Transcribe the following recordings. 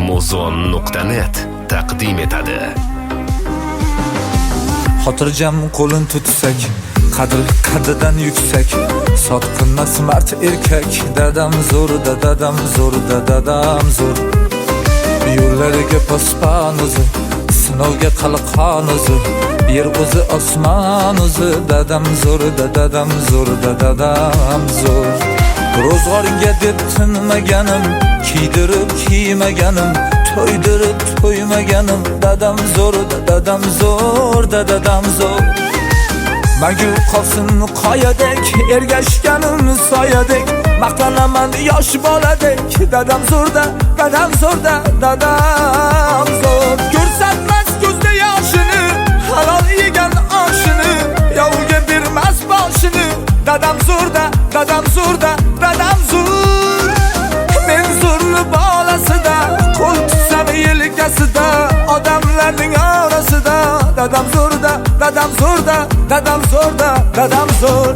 muzon.net taqdim etadi. Xotirjam qo'lin tutsak, qadridan yuksak, sotqinmas mard erkak. Dadam zo'r, dadam zo'r, dadam zo'r. Yo'llariga pospan o'zi, sinovga qalqon o'zi, yer o'zi osmon o'zi. Dadam zo'r, dadam zo'r, dadam zo'r. Ro'zg'oringga deb tinmaganim, kiydirib kiymaganim, to'ydirib to'ymaganim. Dadam zo'r, dadam zo'r, dadam zo'r. Magu qolsin qoyadek, ergashganim soyadek, maqtanaman yosh boladek. Dadam zo'r, dadam zo'r, dadam zo'r. Ko'rsatmas ko'zda yoshini, halol yegan oshini, yovga bermas boshini. Dadam zo'r, dadam zo'r, dadam zo'r. Men zo'rni bolasida, qo'l tutsam yelkasida, odamlarning orasida. Dadam zo'r, dadam zo'r, dadam zo'r, dadam zo'r.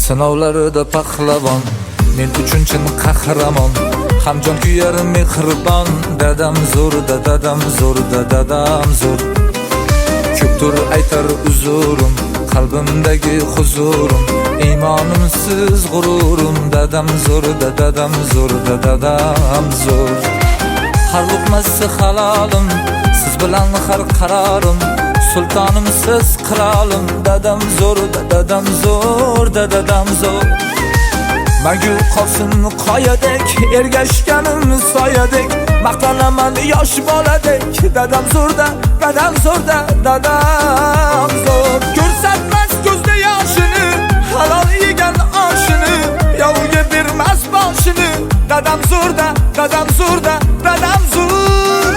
Sinovlarida pahlavon, men uchun chin qahramon, hamjon kuyar mehribon. Dadam zo'r, dadam zo'r, dadam zo'r. Ko'pdir aytar uzurim, qalbimdagi huzurim, iymonimsiz g'ururim. Dadam zo'r, dadam zo'r, dadam zo'r. Har luqmasi halolim, siz bilan har qarorim, sultonimsiz qirolim. Dadam zo'r, dadam zo'r, dadam zo'r. Magu qolsin qoyadek, ergashganim soyadek, maqtanaman yosh boladek. Dadam zo'r, dadam zo'r, dadam zo'r. Ko'rsatmas ko'zda yoshini, halol yegan oshini, yovga bermas boshini. Dadam zo'r, dadam zo'r, dadam zo'r.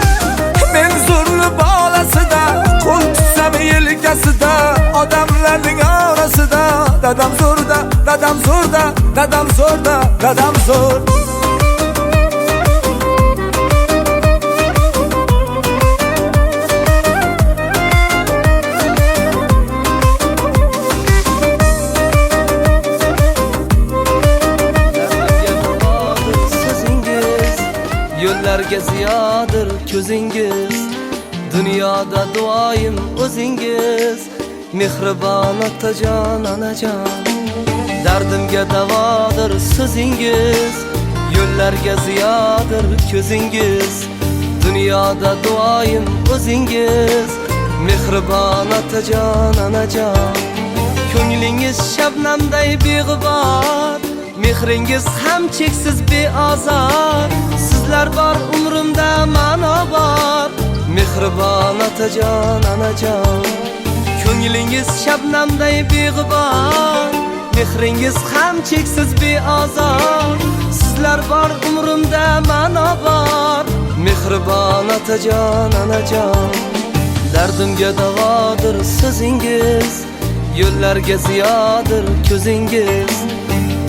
Men zo'rni bolasida, qo'l tutsam yelkasida, odamlarning orasida. Dadam zo'r, dadam zo'r, dadam zo'r, dadam zo'r. Yo'llarga ziyodir ko'zingiz, dunyoda duoyim o'zingiz. Mehribon otajon, onajon, dardimga davodir so'zingiz. Yo'llarga ziyodir ko'zingiz, dunyoda duoyim o'zingiz. Mehribon otajon, onajon, ko'nglingiz shabnamday beg'ubor, mehringiz ham cheksiz beozor. Sizlar bor umrimda, ma'no bor. Mehribon otajon, onajon, ko'nglingiz shabnamday beg'ubor, mehringiz ham cheksiz beozor. Sizlar bor umrimda, ma'no bor. Mehribon otajon, onajon, dardimga davodir so'zingiz. Yo'llarga ziyodir ko'zingiz,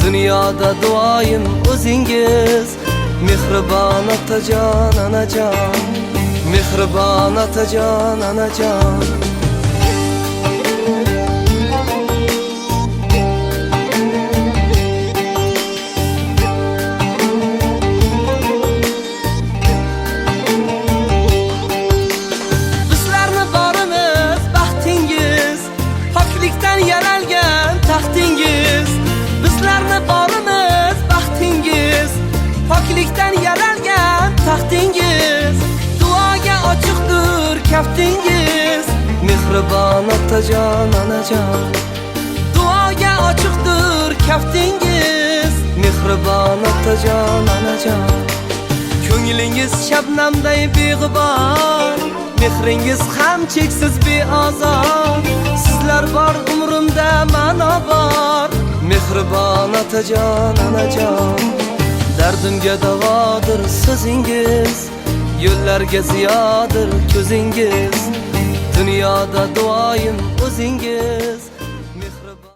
dunyoda duoyim o'zingiz. Mehribon otajon, onajon, mehribon otajon, onajon. Bizlarni borimiz baxtingiz, poklikdan yaralgan taxtingiz. Bizlarni borimiz baxtingiz, poklikdan yaralgan taxtingiz. Duoga ochiqdir kaftingiz. Mehribon otajon, onajon, duoga ochiqdir kaftingiz. Mehribon otajon, onajon, ko'nglingiz shabnamday beg'ubor, mehringiz ham cheksiz beozor. Sizlar bor umrimda, ma'no bor. Mehribon otajon, onajon, dardimga davodir so'zingiz. Yo'llarga ziyodir ko'zingiz, dunyoda duoyim o'zingiz.